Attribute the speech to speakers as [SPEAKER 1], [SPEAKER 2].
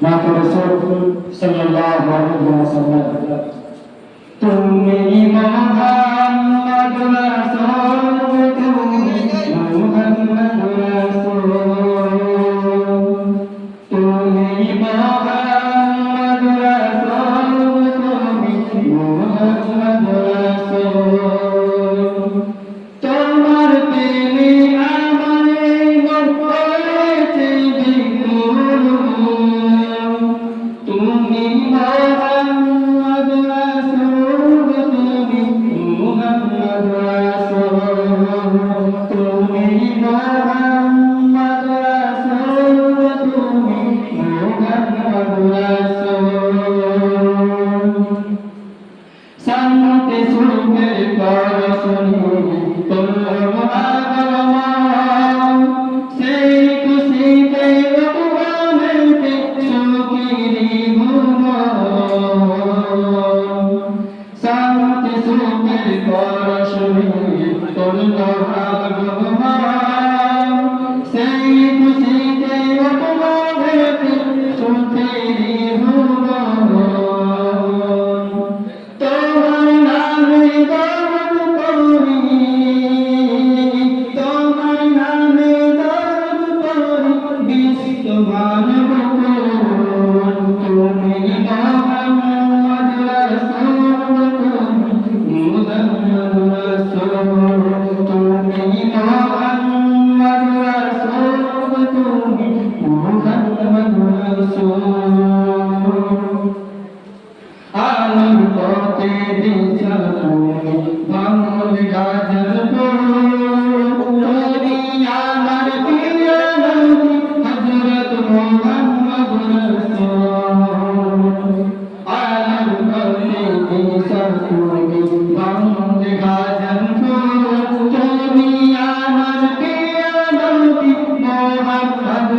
[SPEAKER 1] माता रसूल सल्लल्लाहु अलैहि वसल्लम तुमी मोहम्मद रसूल तुमी मोहम्मद रसूल तुमी मोहम्मद रसूल तुमी मोहम्मद रसूल তোমার প্রেমে আমায় মন করেছে বিমূঢ় তুমি মোহাম্মদ রাসূল তুমি মোহাম্মদ রাসূল তুমি মোহাম্মদ রাসূল তুমি মোহাম্মদ রাসূল সামনে সুরের পরশনি তোর আগমন সেই খুশিতে উপগামিতে সুখেরি ভুবন সামনে সুরের পরশনি তোর আগমন সেই খুশিতে উপগামিতে সুখেরি ভুবন আলোর পথে দিশা তুমি বাংল গাজর তুমি আমার প্রিয় নবী হযরত মুহাম্মদ রাসূল আলোর পথে দিশা তুমি বাংল গাজর তুমি আমার প্রিয় নবী মুহাম্মদ